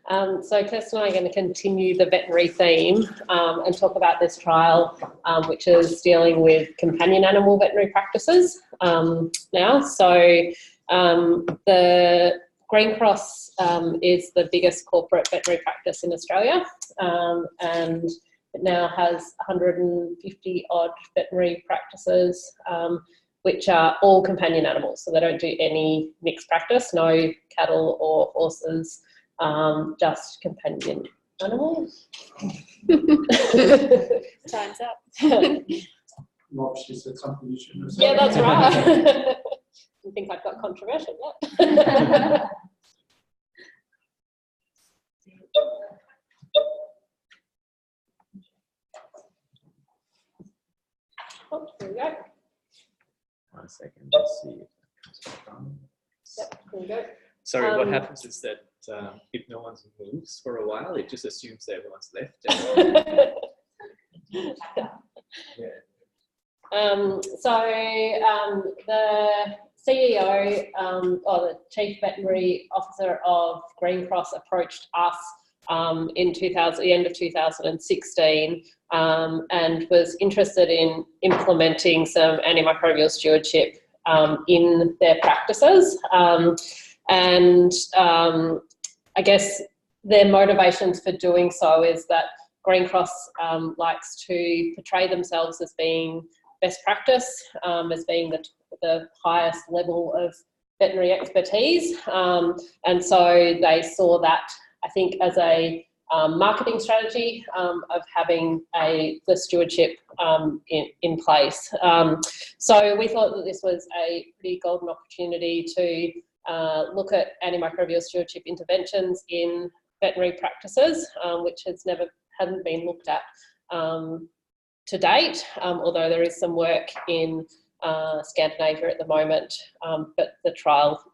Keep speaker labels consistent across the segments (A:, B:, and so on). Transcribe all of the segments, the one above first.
A: So Kirsten and I are going to continue the veterinary theme and talk about this trial, which is dealing with companion animal veterinary practices now. So the Green Cross is the biggest corporate veterinary practice in Australia, and it now has 150 odd veterinary practices, which are all companion animals. So they don't do any mixed practice, no cattle or horses, just companion animals.
B: Time's up.
C: Rob, she said something you shouldn't have said.
A: Yeah, that's right. I think I've got controversial yet. Oh, here we go.
D: 1 second, let's see.
A: Yep, here we go.
D: Sorry, what happens is that if no one moves for a while, it just assumes that everyone's left. The CEO or the Chief Veterinary Officer of Green Cross approached us in the end of 2016 and was interested in implementing some antimicrobial stewardship in their practices. I guess their motivations for doing so is that Green Cross likes to portray themselves as being best practice, as being the highest level of veterinary expertise. And so they saw that, I think, as a marketing strategy of having the stewardship in place. So we thought that this was a pretty golden opportunity to look at antimicrobial stewardship interventions in veterinary practices, which hadn't been looked at to date, although there is some work in Scandinavia at the moment, but the trials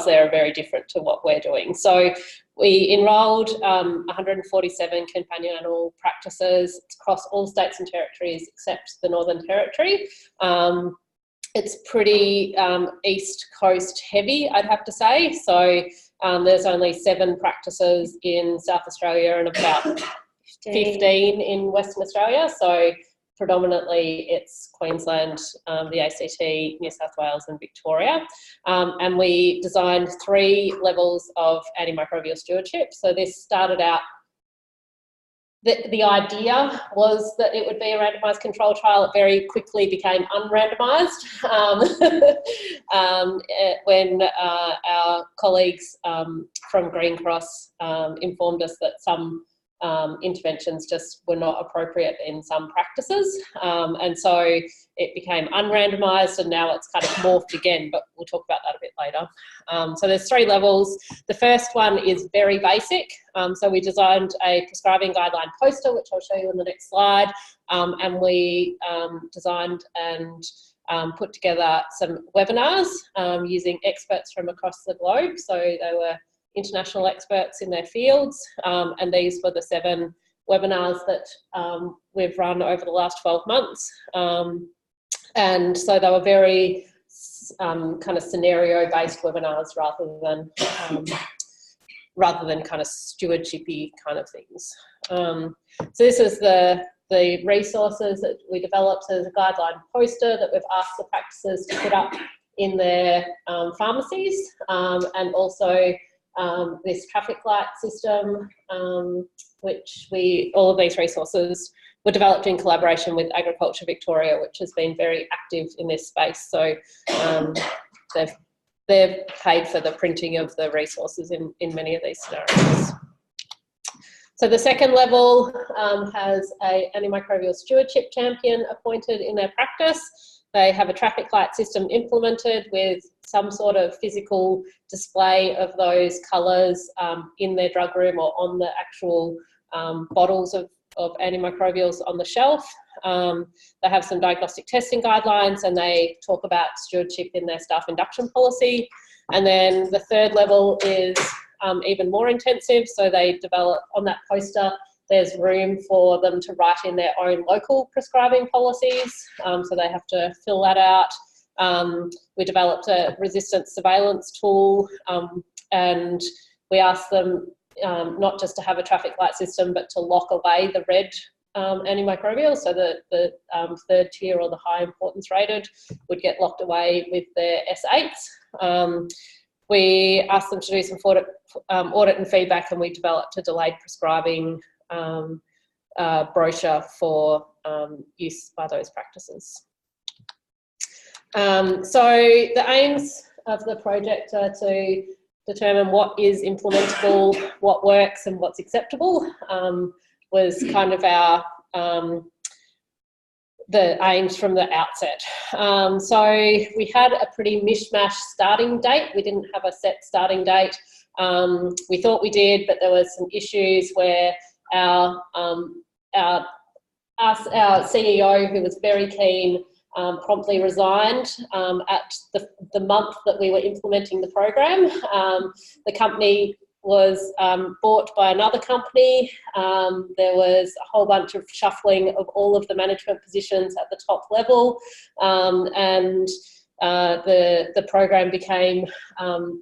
D: there are very different to what we're doing. So we enrolled 147 companion animal practices across all states and territories except the Northern Territory. It's pretty East Coast heavy, I'd have to say. So there's only 7 practices in South Australia and about 15 in Western Australia. So predominantly it's Queensland, the ACT, New South Wales and Victoria. And we designed 3 levels of antimicrobial stewardship. So this started out, the idea was that it would be a randomised control trial. It very quickly became unrandomised when our colleagues from Green Cross informed us that some interventions just were not appropriate in some practices. And so it became unrandomised and now it's kind of morphed again, but we'll talk about that a bit later. So there's 3 levels. The first one is very basic. So we designed a prescribing guideline poster, which I'll show you on the next slide. And we designed and put together some webinars using experts from across the globe. So they were international experts in their fields, and these were the 7 webinars that we've run over the last 12 months. And so they were very kind of scenario-based webinars rather than kind of stewardshipy kind of things. So this is the resources that we developed. So there's a guideline poster that we've asked the practices to put up in their pharmacies, and also this traffic light system, which all of these resources were developed in collaboration with Agriculture Victoria, which has been very active in this space. So they've paid for the printing of the resources in many of these scenarios. So the second level has an antimicrobial stewardship champion appointed in their practice. They have a traffic light system implemented with some sort of physical display of those colours in their drug room or on the actual bottles of antimicrobials on the shelf. They have some diagnostic testing guidelines and they talk about stewardship in their staff induction policy. And then the third level is even more intensive. So they develop, on that poster, there's room for them to write in their own local prescribing policies. So they have to fill that out. We developed a resistance surveillance tool and we asked them
A: not just to have a traffic light system, but to lock away the red antimicrobial, so the third tier or the high importance rated would get locked away with their S8s. We asked them to do some audit and feedback, and we developed a delayed prescribing brochure for use by those practices. So the aims of the project are to determine what is implementable, what works and what's acceptable, was kind of our the aims from the outset. So we had a pretty mishmash starting date. We didn't have a set starting date. We thought we did, but there were some issues where our CEO, who was very keen, promptly resigned at the month that we were implementing the program. The company was bought by another company. There was a whole bunch of shuffling of all of the management positions at the top level, and the program became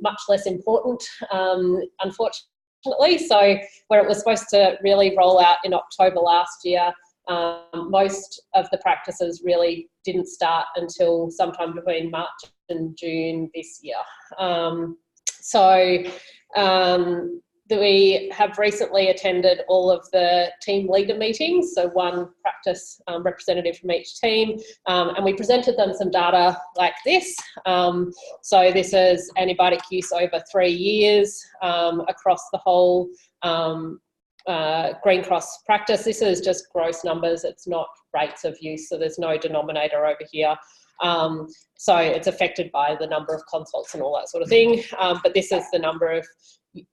A: much less important, unfortunately. So where it was supposed to really roll out in October last year, most of the practices really didn't start until sometime between March and June this year. We have recently attended all of the team leader meetings, so one practice representative from each team, and we presented them some data like this. So this is antibiotic use over 3 years across the whole Green Cross practice. This is just gross numbers, it's not rates of use, so there's no denominator over here. So it's affected by the number of consults and all that sort of thing, but this is the number of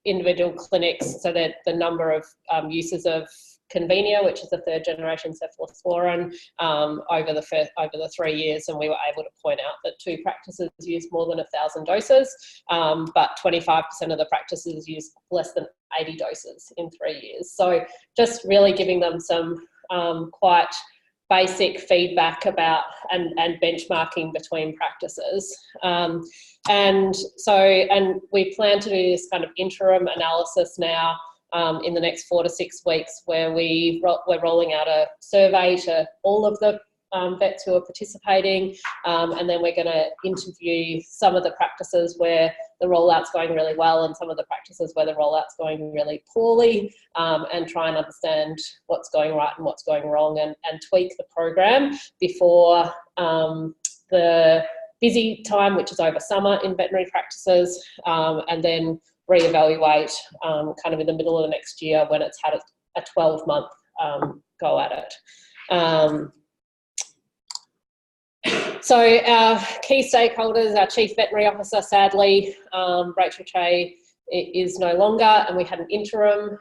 A: individual clinics, so that the number of uses of Convenia, which is the third generation cephalosporin, over the 3 years, and we were able to point out that 2 practices use more than 1,000 doses, but 25% of the practices use less than 80 doses in 3 years. So just really giving them some quite basic feedback about and benchmarking between practices. And we plan to do this kind of interim analysis now in the next 4 to 6 weeks, where we're rolling out a survey to all of the vets who are participating, and then we're going to interview some of the practices where the rollout's going really well and some of the practices where the rollout's going really poorly, and try and understand what's going right and what's going wrong, and tweak the program before the busy time, which is over summer in veterinary practices, and then reevaluate kind of in the middle of the next year when it's had a 12-month go at it. So our key stakeholders, our Chief Veterinary Officer, sadly, Rachel Che, is no longer, and we had an interim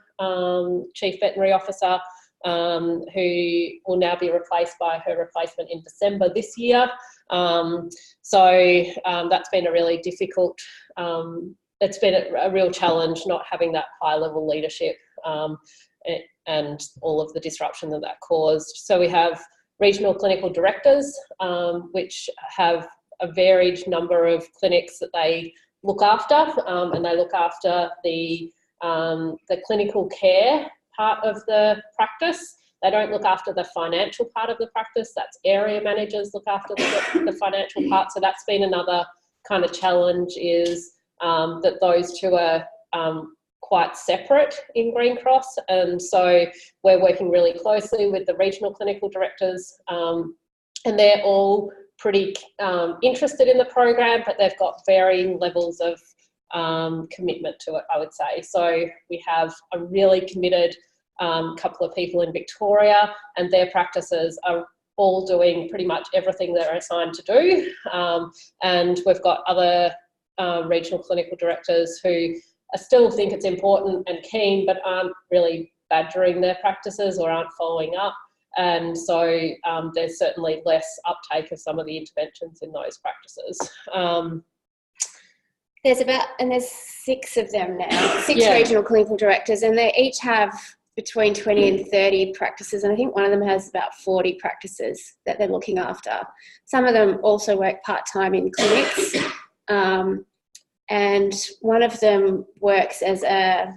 A: Chief Veterinary Officer who will now be replaced by her replacement in December this year. So that's been a really difficult, it's been a real challenge not having that high level leadership and all of the disruption that caused. So we have regional clinical directors, which have a varied number of clinics that they look after, and they look after the clinical care part of the practice. They don't look after the financial part of the practice. That's area managers look after the financial part. So that's been another kind of challenge, is that those two are quite separate in Green Cross, and so we're working really closely with the regional clinical directors, and they're all pretty interested in the program, but they've got varying levels of commitment to it, I would say. So we have a really committed couple of people in Victoria, and their practices are all doing pretty much everything they're assigned to do, and we've got other regional clinical directors who I still think it's important and keen, but aren't really badgering their practices or aren't following up. And so there's certainly less uptake of some of the interventions in those practices.
B: There's 6 of them now, 6 regional clinical directors, and they each have between 20 and 30 practices, and I think one of them has about 40 practices that they're looking after. Some of them also work part-time in clinics, and one of them works as a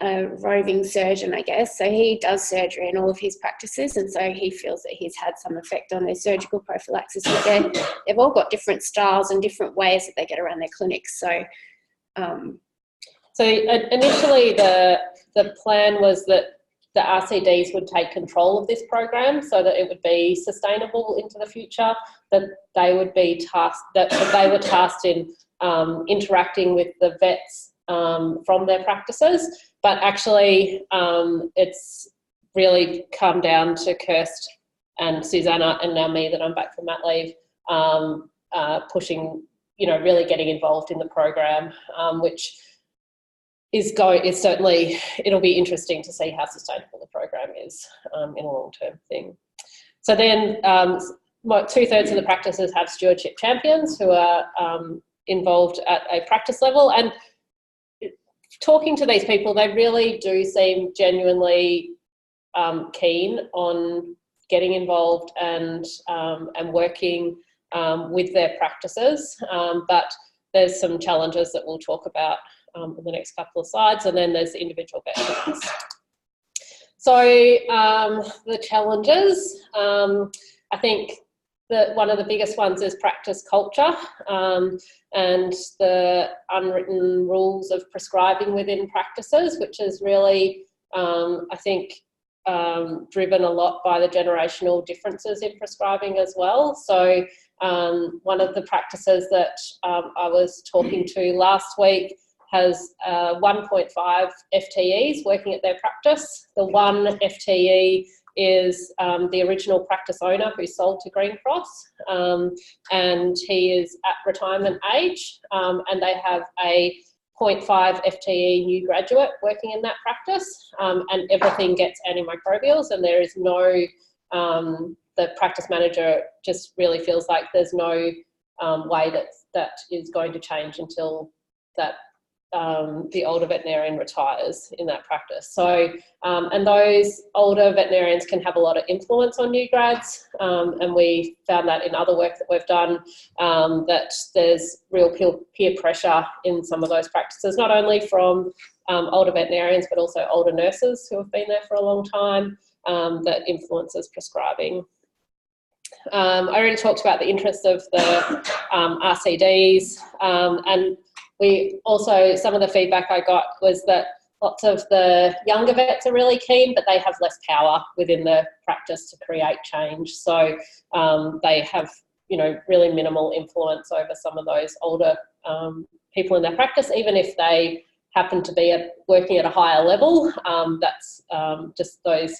B: a roving surgeon, I guess. So he does surgery in all of his practices, and so he feels that he's had some effect on their surgical prophylaxis. But they've all got different styles and different ways that they get around their clinics. So,
D: initially the plan was that the RCDs would take control of this program so that it would be sustainable into the future, that they would be tasked, that they were tasked in interacting with the vets from their practices. But actually it's really come down to Kirsten and Susanna and now me, that I'm back from mat leave, pushing, really getting involved in the program, which is certainly, it'll be interesting to see how sustainable the program is in a long-term thing. So then 2/3 of the practices have stewardship champions who are involved at a practice level, and talking to these people, they really do seem genuinely keen on getting involved and working with their practices, but there's some challenges that we'll talk about in the next couple of slides, and then there's the individual veterans. So the challenges, I think that one of the biggest ones is practice culture and the unwritten rules of prescribing within practices, which is really, I think, driven a lot by the generational differences in prescribing as well. So one of the practices that I was talking to last week has 1.5 FTEs working at their practice. The one FTE is the original practice owner who sold to Green Cross, and he is at retirement age, and they have a 0.5 FTE new graduate working in that practice, and everything gets antimicrobials, and there is no, the practice manager just really feels like there's no way that is going to change until that the older veterinarian retires in that practice. So, and those older veterinarians can have a lot of influence on new grads, and we found that in other work that we've done, that there's real peer pressure in some of those practices, not only from older veterinarians, but also older nurses who have been there for a long time, that influences prescribing. I already talked about the interest of the RCDs, and we also, some of the feedback I got was that lots of the younger vets are really keen, but they have less power within the practice to create change. So they have, really minimal influence over some of those older people in their practice, even if they happen to be working at a higher level. That's just those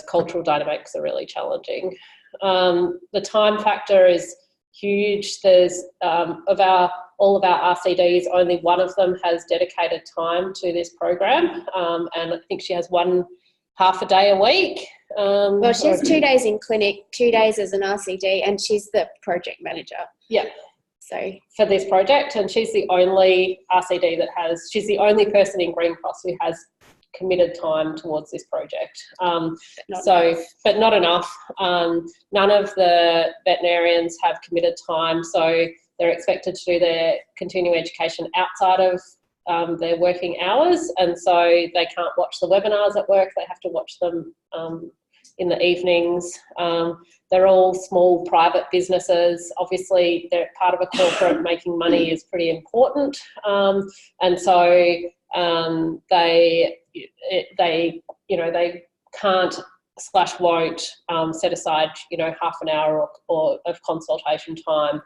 D: cultural dynamics are really challenging. The time factor is huge. There's all of our RCDs, only one of them has dedicated time to this program, and I think she has half a day a week.
B: Well, she has 2 days in clinic, 2 days as an RCD, and she's the project manager.
D: Yeah.
B: So
D: for this project, and she's the only RCD she's the only person in Green Cross who has committed time towards this project. But not enough. None of the veterinarians have committed time, so they're expected to do their continuing education outside of their working hours, and so they can't watch the webinars at work. They have to watch them in the evenings. They're all small private businesses. Obviously, they're part of a corporate. Making money is pretty important, and so they can't / won't set aside half an hour or of consultation time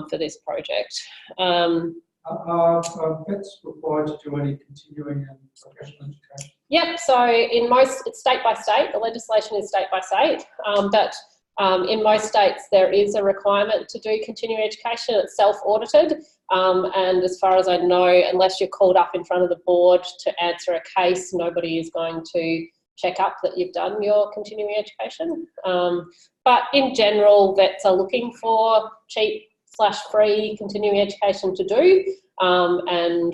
D: for this project.
C: Are vets required to do any continuing and professional education?
D: Yep, so it's state by state. The legislation is state by state, but in most states there is a requirement to do continuing education. It's self-audited, and as far as I know, unless you're called up in front of the board to answer a case, nobody is going to check up that you've done your continuing education. But in general, vets are looking for cheap / free continuing education to do, and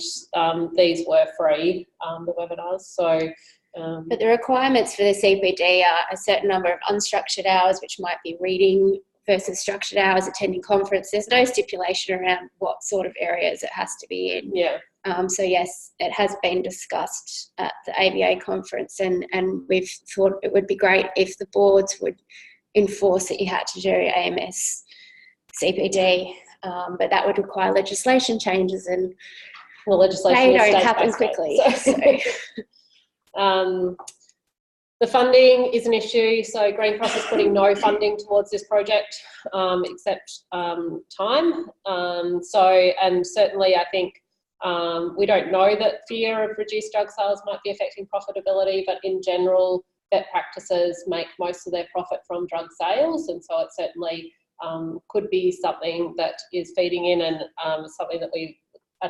D: these were free, the webinars. So,
B: but the requirements for the CPD are a certain number of unstructured hours, which might be reading versus structured hours, attending conference. There's no stipulation around what sort of areas it has to be in.
A: Yeah.
B: So yes, it has been discussed at the ABA conference, and we've thought it would be great if the boards would enforce that you had to do AMS CPD, but that would require legislation changes, and
A: well, legislation
B: they
A: is
B: don't
A: state
B: happen
A: by state,
B: quickly.
A: So. The funding is an issue, so Green Cross is putting no funding towards this project except time. And certainly I think we don't know that fear of reduced drug sales might be affecting profitability, but in general, vet practices make most of their profit from drug sales, and so it certainly could be something that is feeding in, and something that we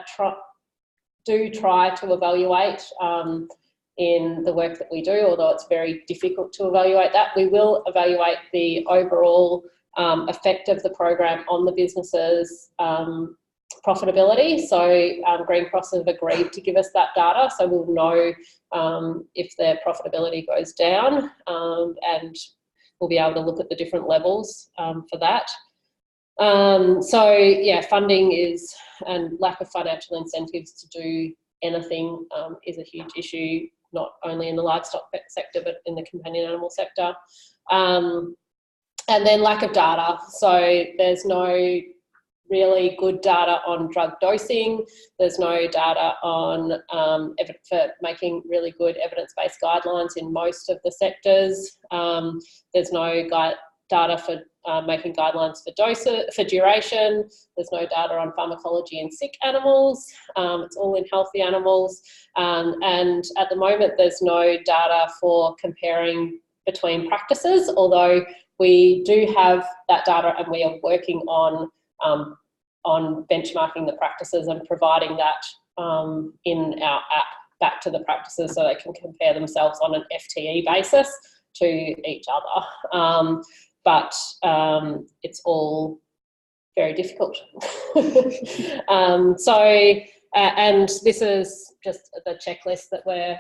A: try to evaluate in the work that we do, although it's very difficult to evaluate that. We will evaluate the overall effect of the program on the business's profitability. So Green Cross have agreed to give us that data, so we'll know if their profitability goes down, and we'll be able to look at the different levels for that. So yeah, funding is, and lack of financial incentives to do anything is a huge issue, not only in the livestock sector, but in the companion animal sector. And then lack of data. So there's no really good data on drug dosing. There's no data on for making really good evidence-based guidelines in most of the sectors. There's no data for making guidelines for duration. There's no data on pharmacology in sick animals. It's all in healthy animals. And at the moment, there's no data for comparing between practices, although we do have that data, and we are working on benchmarking the practices and providing that in our app back to the practices so they can compare themselves on an FTE basis to each other. But it's all very difficult. And this is just the checklist that we're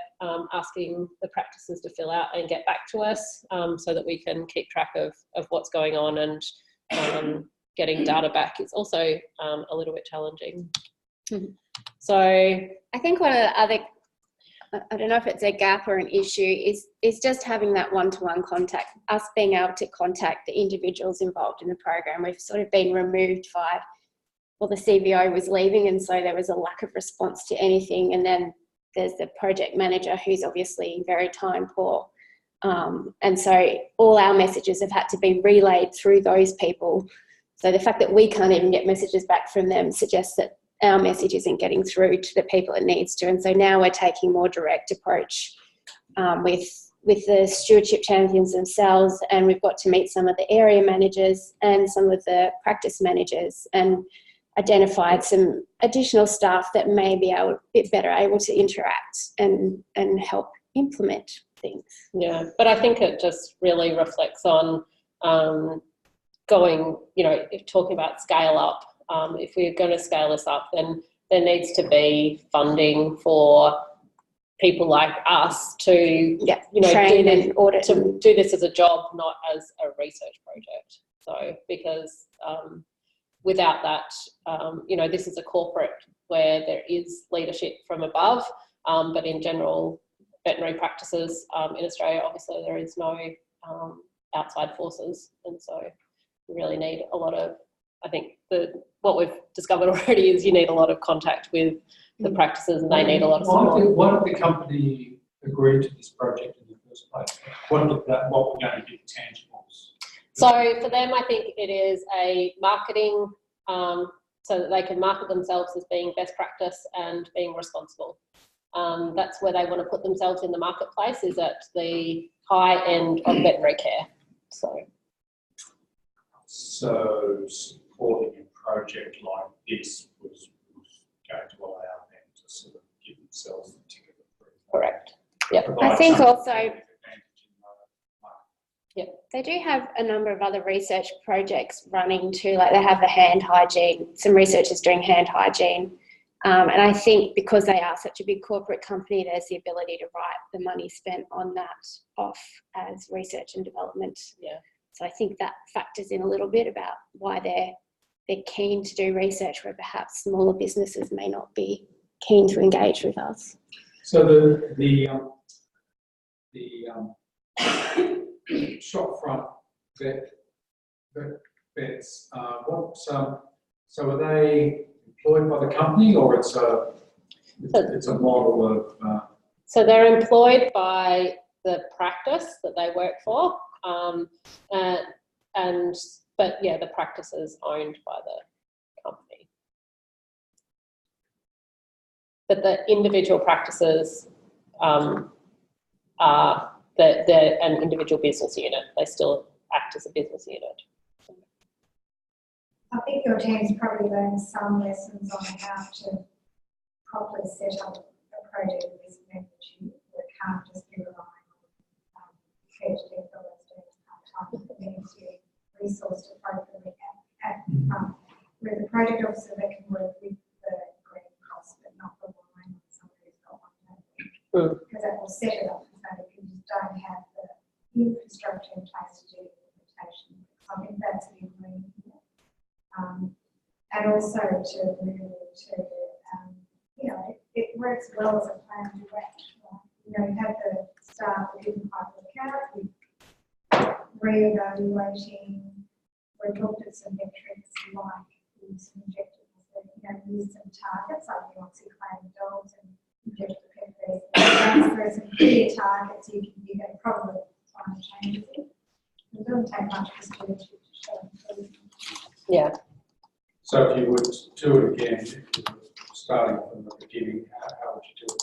A: asking the practices to fill out and get back to us, so that we can keep track of what's going on, and getting data back is also a little bit challenging.
B: Mm-hmm.
A: So
B: I think one of the other, I don't know if it's a gap or an issue, is just having that one-to-one contact, us being able to contact the individuals involved in the program. We've sort of been removed by, well, the CVO was leaving, and so there was a lack of response to anything. And then there's the project manager, who's obviously very time poor. And so all our messages have had to be relayed through those people. So the fact that we can't even get messages back from them suggests that our message isn't getting through to the people it needs to. And so now we're taking a more direct approach with the stewardship champions themselves, and we've got to meet some of the area managers and some of the practice managers, and identified some additional staff that may be a bit better able to interact and help implement things.
A: Yeah, but I think it just really reflects on talking about scale up. If we're going to scale this up, then there needs to be funding for people like us to,
B: train and audit,
A: to do this as a job, not as a research project. So, because without that, this is a corporate where there is leadership from above, but in general, veterinary practices in Australia, obviously there is no outside forces, and so we really need a lot of, I think what we've discovered already is you need a lot of contact with the practices, and they need a lot of support.
C: Why did the company agree to this project in the first place? What were going to be the tangibles?
A: So for them, I think it is a marketing, so that they can market themselves as being best practice and being responsible. That's where they want to put themselves in the marketplace, is at the high end of veterinary care. So supporting a project like this was going to allow them to sort of give themselves the ticket of approval. Correct. Yeah.
B: I think also, they do have a number of other research projects running too, like they have the hand hygiene, some researchers doing hand hygiene. And I think because they are such a big corporate company, there's the ability to write the money spent on that off as research and development So I think that factors in a little bit about why they're keen to do research where perhaps smaller businesses may not be keen to engage with us.
C: So the shopfront vets, so are they employed by the company, or it's a model of?
D: So they're employed by the practice that they work for, but yeah, the practice is owned by the company. But the individual practices they're an individual business unit. They still act as a business unit.
E: I think your team's probably learned some lessons on how to properly set up a project of this magnitude. It can't just be relying on PhD fellows doing part-time. It needs to be resourced appropriately at front. With a project officer that can work with the Green Cross but not relying on somebody who's got one day. Because that will set it up so that if you just don't have the infrastructure in place to do the implementation. I think that's the agreement. And also to move to, it works well as a plan to act. Right? You have the staff that didn't quite work out, we're re-evaluating, we've looked at some metrics like some injectables that, use some targets like the oxycodone dogs and injectable peptides. There's some clear targets you can probably find changes in. It doesn't take much for stewardship to show improvement.
D: Yeah.
C: So if you would do it again, starting from the beginning, how would you do it?